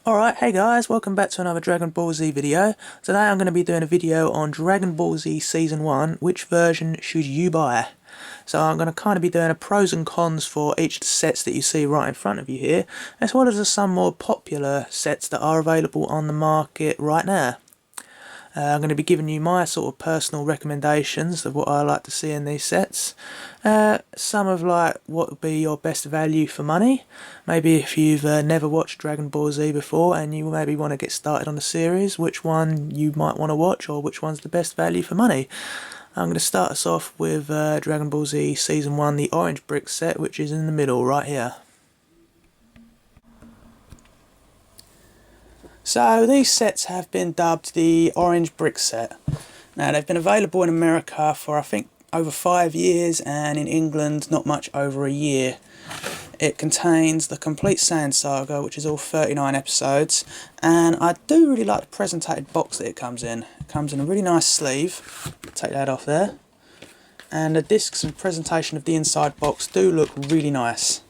Alright, hey guys, welcome back to another Dragon Ball Z video. Today I'm going to be doing a video on Dragon Ball Z Season 1, which version should you buy? So I'm going to kind of be doing a pros and cons for each of the sets that you see right in front of you here, as well as some more popular sets that are available on the market right now. I'm going to be giving you my sort of personal recommendations of what I like to see in these sets. Some of like what would be your best value for money. Maybe if you've never watched Dragon Ball Z before and you maybe want to get started on the series, which one you might want to watch or which one's the best value for money. I'm going to start us off with Dragon Ball Z Season 1, the Orange Brick set, which is in the middle right here. So these sets have been dubbed the Orange Brick set. Now they've been available in America for I think over 5 years and in England not much over a year. It contains the complete Sand Saga, which is all 39 episodes, and I do really like the presentated box that it comes in. It comes in a really nice sleeve, take that off there, and the discs and presentation of the inside box do look really nice.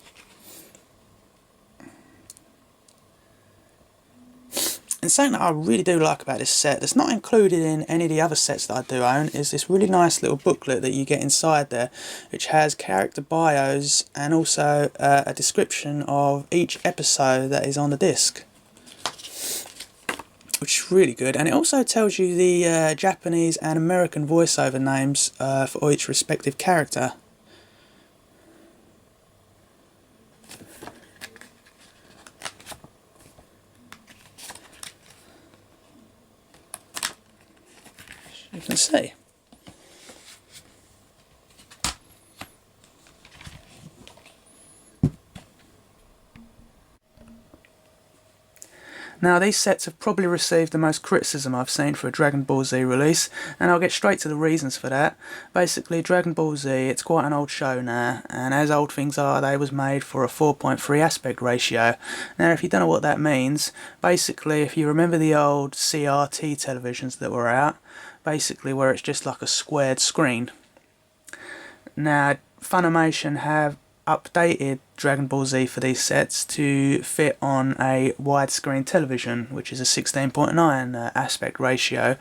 And something that I really do like about this set that's not included in any of the other sets that I do own is this really nice little booklet that you get inside there, which has character bios and also a description of each episode that is on the disc, which is really good. And it also tells you the Japanese and American voiceover names for each respective character. You can see. Now these sets have probably received the most criticism I've seen for a Dragon Ball Z release, and I'll get straight to the reasons for that. Basically, Dragon Ball Z, it's quite an old show now, and as old things are, they was made for a 4.3 aspect ratio. Now if you don't know what that means, basically if you remember the old CRT televisions that were out, basically where it's just like a squared screen. Now Funimation have updated Dragon Ball Z for these sets to fit on a widescreen television, which is a 16.9 aspect ratio,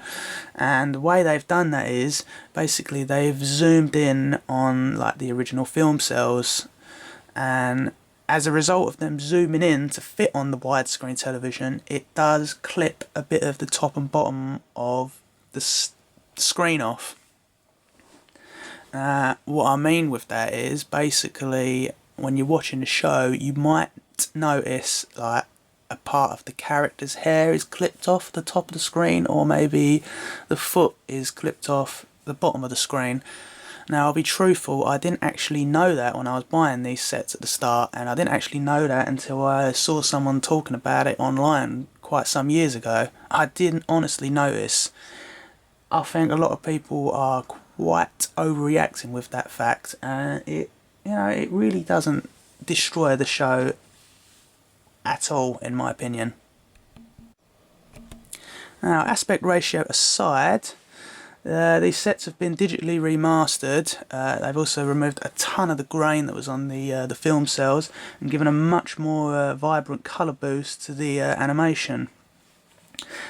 and the way they've done that is basically they've zoomed in on like the original film cells, and as a result of them zooming in to fit on the widescreen television, it does clip a bit of the top and bottom of the screen off. What I mean with that is basically when you're watching the show you might notice like a part of the character's hair is clipped off the top of the screen, or maybe the foot is clipped off the bottom of the screen. Now I'll be truthful, I didn't actually know that when I was buying these sets at the start, and I didn't actually know that until I saw someone talking about it online quite some years ago. I didn't honestly notice. I think a lot of people are quite overreacting with that fact, and it really doesn't destroy the show at all, in my opinion. Now, aspect ratio aside, these sets have been digitally remastered. They've also removed a ton of the grain that was on the film cells and given a much more vibrant colour boost to the animation.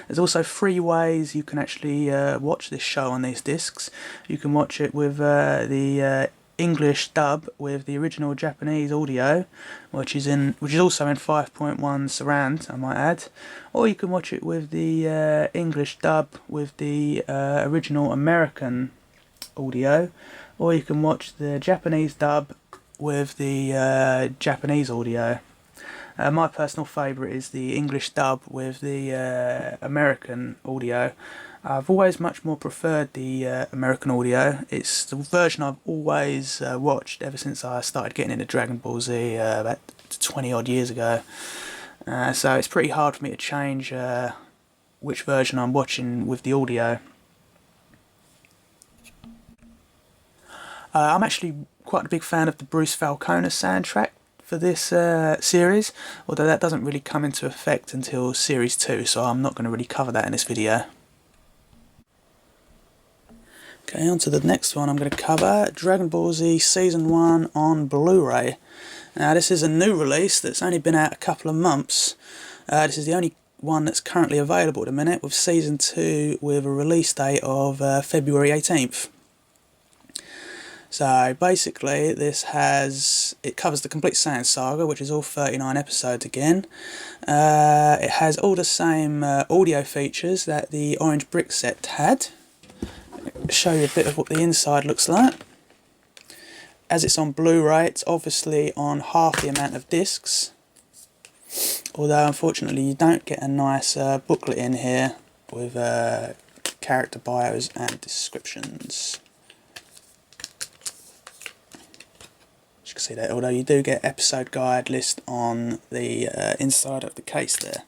There's also 3 ways you can actually watch this show on these discs. You can watch it with the English dub with the original Japanese audio, which is also in 5.1 surround, I might add, or you can watch it with the English dub with the original American audio, or you can watch the Japanese dub with the Japanese audio. My personal favourite is the English dub with the American audio. I've always much more preferred the American audio. It's the version I've always watched ever since I started getting into Dragon Ball Z about 20 odd years ago. So it's pretty hard for me to change which version I'm watching with the audio. I'm actually quite a big fan of the Bruce Falconer soundtrack for this series, although that doesn't really come into effect until Series 2, so I'm not going to really cover that in this video. Okay, on to the next one. I'm going to cover Dragon Ball Z Season 1 on Blu-ray. Now this is a new release that's only been out a couple of months. This is the only one that's currently available at the minute, with Season 2 with a release date of February 18th. So basically it covers the complete Saiyan saga, which is all 39 episodes again. It has all the same audio features that the Orange Brick set had. I'll show you a bit of what the inside looks like. As it's on Blu-ray, it's obviously on half the amount of discs, although unfortunately you don't get a nice booklet in here with character bios and descriptions. As you can see there, although you do get episode guide list on the inside of the case there.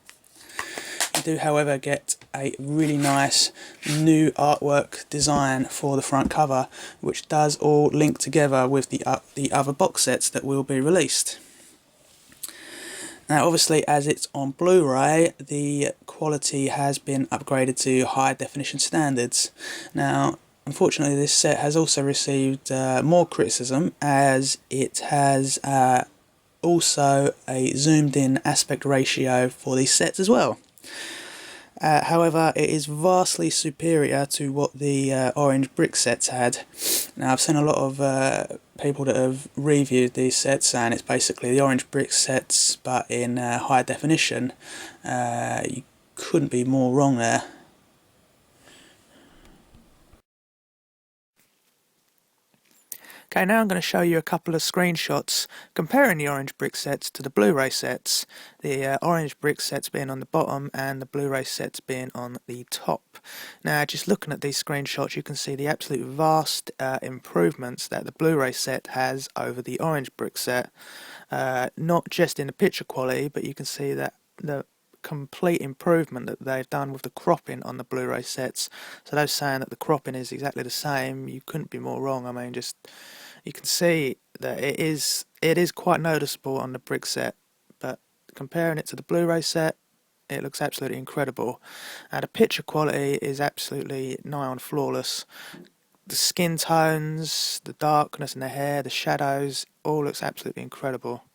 You do, however, get a really nice new artwork design for the front cover, which does all link together with the other box sets that will be released. Now obviously, as it's on Blu-ray, the quality has been upgraded to high definition standards. Now unfortunately, this set has also received more criticism, as it has also a zoomed in aspect ratio for these sets as well. However, it is vastly superior to what the Orange Brick sets had. Now, I've seen a lot of people that have reviewed these sets, and it's basically the Orange Brick sets, but in high definition. You couldn't be more wrong there. Okay, now I'm going to show you a couple of screenshots comparing the Orange Brick sets to the Blu-ray sets. The Orange Brick sets being on the bottom and the Blu-ray sets being on the top. Now, just looking at these screenshots, you can see the absolute vast improvements that the Blu-ray set has over the Orange Brick set. Not just in the picture quality, but you can see that the complete improvement that they've done with the cropping on the Blu-ray sets. So those saying that the cropping is exactly the same, you couldn't be more wrong. I mean, just you can see that it is quite noticeable on the brick set, but comparing it to the Blu-ray set, it looks absolutely incredible. The picture quality is absolutely nigh on flawless. The skin tones, the darkness in the hair, the shadows, all looks absolutely incredible.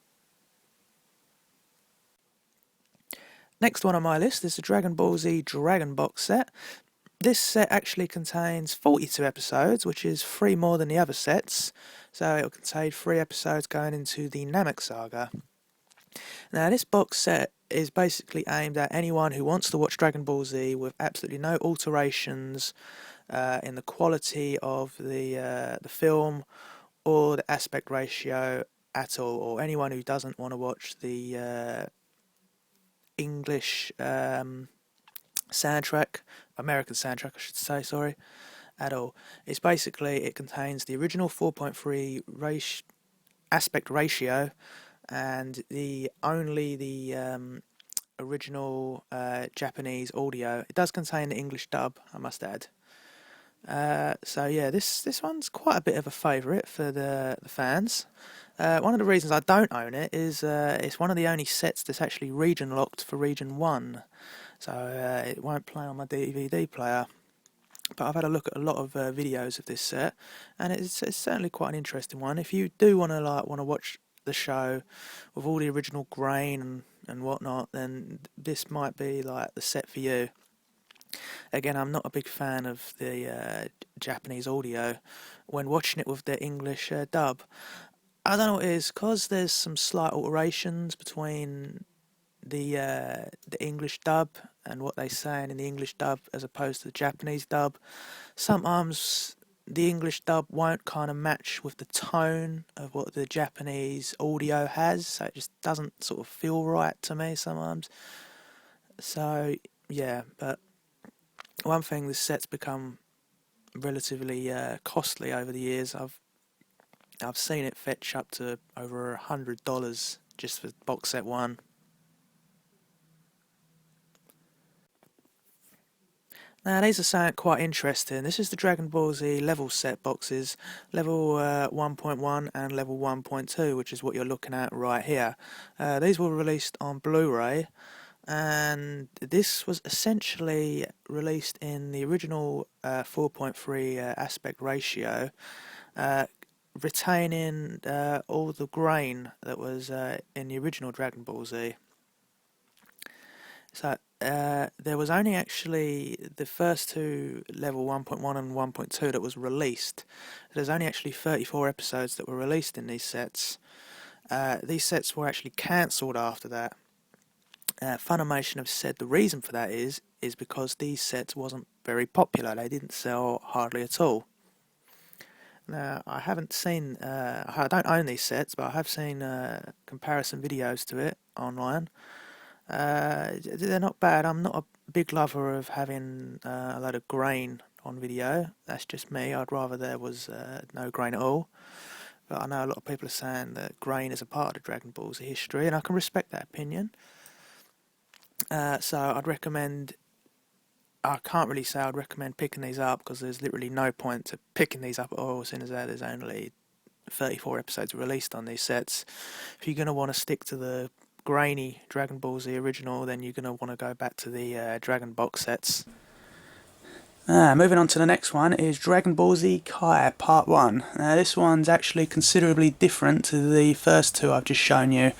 Next one on my list is the Dragonball Z Dragon Box set. This set actually contains 42 episodes, which is 3 more than the other sets, so it will contain 3 episodes going into the Namek saga. Now, this box set is basically aimed at anyone who wants to watch Dragon Ball Z with absolutely no alterations in the quality of the film or the aspect ratio at all, or anyone who doesn't want to watch the English soundtrack, American soundtrack I should say, sorry, at all. It's basically, it contains the original 4.3 aspect ratio and the original Japanese audio. It does contain the English dub, I must add. So yeah, this one's quite a bit of a favourite for the fans. One of the reasons I don't own it is it's one of the only sets that's actually region locked for Region 1, so it won't play on my DVD player. But I've had a look at a lot of videos of this set, and it's certainly quite an interesting one. If you do want to watch the show with all the original grain and whatnot, then this might be like the set for you. Again, I'm not a big fan of the Japanese audio when watching it with the English dub. I don't know what it is, because there's some slight alterations between the English dub and what they say in the English dub as opposed to the Japanese dub. Sometimes the English dub won't kind of match with the tone of what the Japanese audio has, so it just doesn't sort of feel right to me sometimes. So yeah, but one thing, this set's become relatively costly over the years. I've seen it fetch up to over $100 just for box set 1. Now these are something quite interesting. This is the Dragon Ball Z level set boxes, level 1.1 and level 1.2, which is what you're looking at right here. These were released on Blu-ray, and this was essentially released in the original 4.3 aspect ratio, retaining all the grain that was in the original Dragon Ball Z. So there was only actually the first two, level 1.1 and 1.2, that was released. There's only actually 34 episodes that were released in these sets. These sets were actually cancelled after that. Funimation have said the reason for that is because these sets wasn't very popular. They didn't sell hardly at all. Now, I haven't seen, I don't own these sets, but I have seen comparison videos to it online. They're not bad. I'm not a big lover of having a load of grain on video. That's just me. I'd rather there was no grain at all. But I know a lot of people are saying that grain is a part of Dragon Ball Z history, and I can respect that opinion. So I'd recommend, I can't really say I'd recommend picking these up, because there's literally no point to picking these up at all, since there's only 34 episodes released on these sets. If you're going to want to stick to the grainy Dragon Ball Z original, then you're going to want to go back to the Dragon box sets. Moving on to the next one is Dragon Ball Z Kai Part 1. Now this one's actually considerably different to the first two I've just shown you.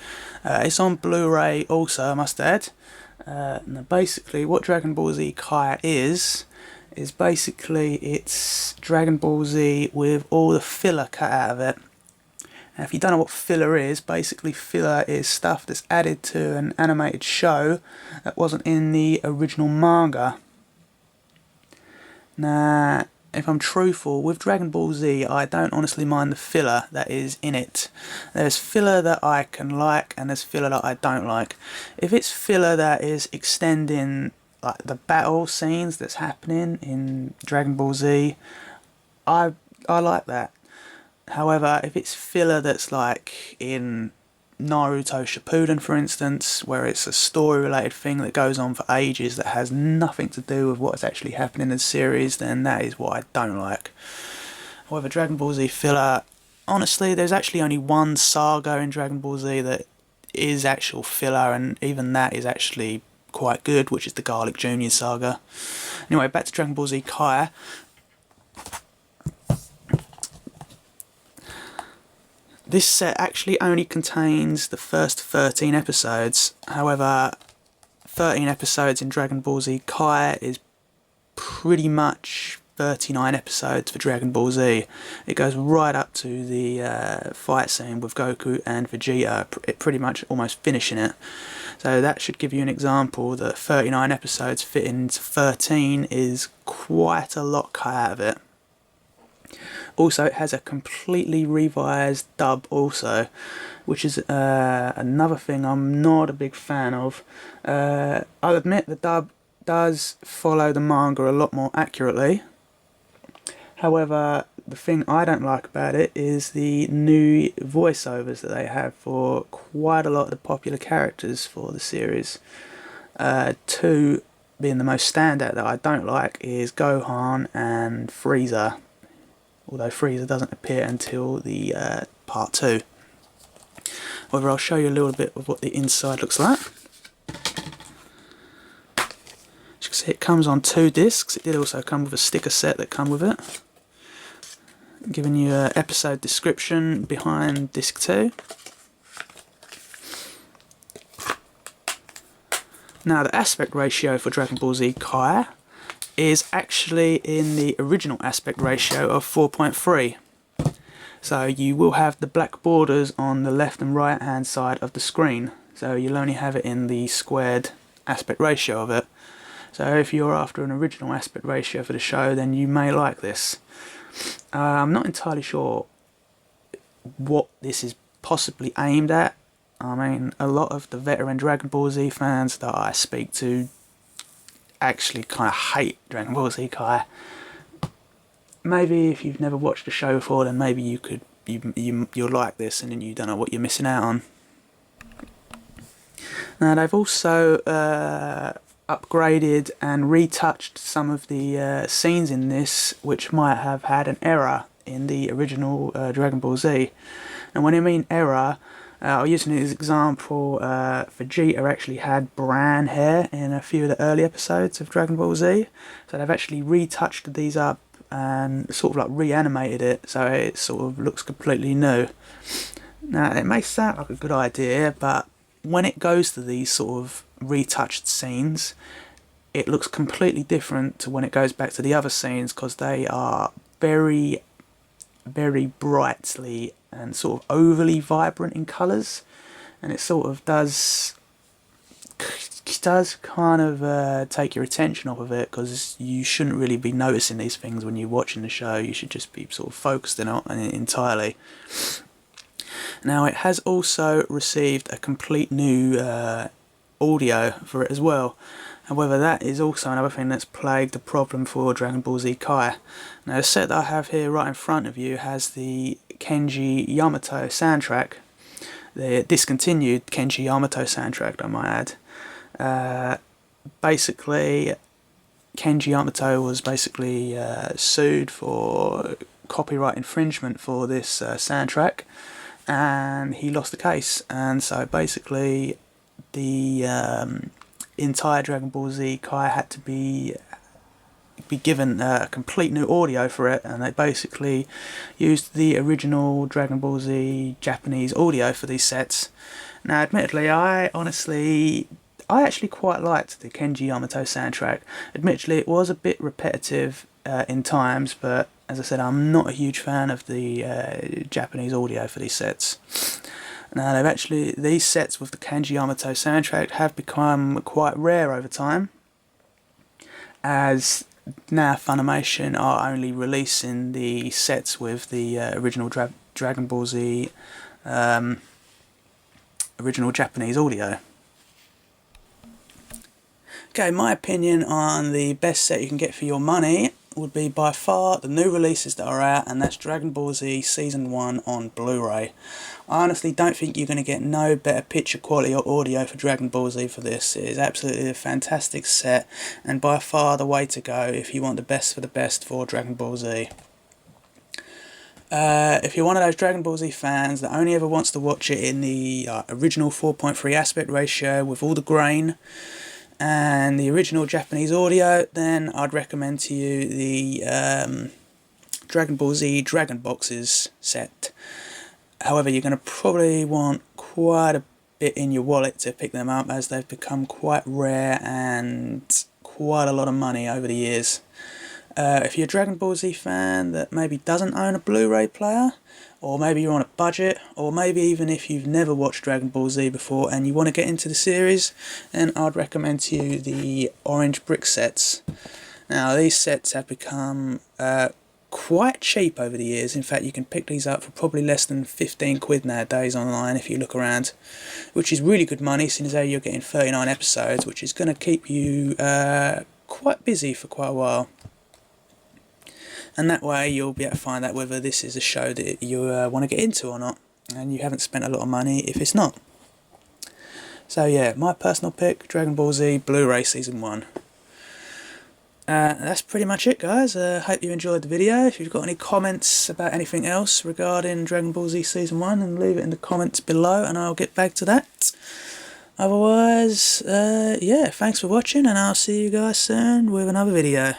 It's on Blu-ray also, I must add. Now basically what Dragon Ball Z Kai is basically it's Dragon Ball Z with all the filler cut out of it. Now if you don't know what filler is, basically filler is stuff that's added to an animated show that wasn't in the original manga. Now, if I'm truthful, with Dragon Ball Z, I don't honestly mind the filler that is in it. There's filler that I can like, and there's filler that I don't like. If it's filler that is extending like the battle scenes that's happening in Dragon Ball Z, I like that. However, if it's filler that's like in Naruto Shippuden, for instance, where it's a story-related thing that goes on for ages that has nothing to do with what's actually happening in the series, then that is what I don't like. However, Dragon Ball Z filler, honestly, there's actually only one saga in Dragon Ball Z that is actual filler, and even that is actually quite good, which is the Garlic Jr. saga. Anyway, back to Dragon Ball Z Kai. This set actually only contains the first 13 episodes. However, 13 episodes in Dragon Ball Z Kai is pretty much 39 episodes for Dragon Ball Z. It goes right up to the fight scene with Goku and Vegeta, pretty much almost finishing it. So that should give you an example that 39 episodes fit into 13 is quite a lot cut out of it. Also, it has a completely revised dub also, which is another thing I'm not a big fan of. I'll admit the dub does follow the manga a lot more accurately. However, the thing I don't like about it is the new voiceovers that they have for quite a lot of the popular characters for the series. Two being the most standout that I don't like is Gohan and Frieza. Although Frieza doesn't appear until the part 2. However, I'll show you a little bit of what the inside looks like. As you can see, it comes on 2 discs. It did also come with a sticker set that come with it, giving you an episode description behind disc 2. Now, the aspect ratio for Dragon Ball Z Kai is actually in the original aspect ratio of 4.3. So you will have the black borders on the left and right hand side of the screen. So you'll only have it in the squared aspect ratio of it. So if you're after an original aspect ratio for the show, then you may like this. I'm not entirely sure what this is possibly aimed at. I mean, a lot of the veteran Dragon Ball Z fans that I speak to actually kind of hate Dragon Ball Z Kai. Maybe if you've never watched the show before, then maybe you'll like this, and then you don't know what you're missing out on. Now they've also upgraded and retouched some of the scenes in this which might have had an error in the original Dragon Ball Z. And when I mean error, I'll use an example. Vegeta actually had brown hair in a few of the early episodes of Dragon Ball Z, so they've actually retouched these up and sort of like reanimated it so it sort of looks completely new. Now, it may sound like a good idea, but when it goes to these sort of retouched scenes, it looks completely different to when it goes back to the other scenes, because they are very, very brightly and sort of overly vibrant in colours, and it sort of does kind of take your attention off of it, because you shouldn't really be noticing these things when you're watching the show. You should just be sort of focused on it entirely. Now, it has also received a complete new audio for it as well. However, that is also another thing that's plagued the problem for Dragon Ball Z Kai. Now, the set that I have here right in front of you has the Kenji Yamato soundtrack, the discontinued Kenji Yamato soundtrack, I might add. Basically, Kenji Yamato was basically sued for copyright infringement for this soundtrack, and he lost the case, and so basically the entire Dragon Ball Z Kai had to be given a complete new audio for it, and they basically used the original Dragon Ball Z Japanese audio for these sets. Now, admittedly, I actually quite liked the Kenji Yamato soundtrack. Admittedly, it was a bit repetitive in times, but as I said, I'm not a huge fan of the Japanese audio for these sets. Now, these sets with the Kenji Yamato soundtrack have become quite rare over time, as now Funimation are only releasing the sets with the original Dragon Ball Z original Japanese audio. Okay, my opinion on the best set you can get for your money would be by far the new releases that are out, and that's Dragon Ball Z Season 1 on Blu-ray. I honestly don't think you're going to get no better picture quality or audio for Dragon Ball Z for this. It is absolutely a fantastic set, and by far the way to go if you want the best for the best for Dragon Ball Z. If you're one of those Dragon Ball Z fans that only ever wants to watch it in the original 4.3 aspect ratio with all the grain and the original Japanese audio, then I'd recommend to you the Dragon Ball Z Dragon Boxes set. However, you're going to probably want quite a bit in your wallet to pick them up, as they've become quite rare and quite a lot of money over the years. If you're a Dragon Ball Z fan that maybe doesn't own a Blu-ray player, or maybe you're on a budget, or maybe even if you've never watched Dragon Ball Z before and you want to get into the series, then I'd recommend to you the Orange Brick sets. Now, these sets have become quite cheap over the years. In fact, you can pick these up for probably less than 15 quid nowadays online if you look around, which is really good money, since you're getting 39 episodes, which is going to keep you quite busy for quite a while. And that way you'll be able to find out whether this is a show that you want to get into or not, and you haven't spent a lot of money if it's not. So yeah, my personal pick, Dragon Ball Z Blu-ray Season 1. That's pretty much it, guys. Hope you enjoyed the video. If you've got any comments about anything else regarding Dragon Ball Z Season 1, then leave it in the comments below and I'll get back to that. Otherwise, yeah, thanks for watching, and I'll see you guys soon with another video.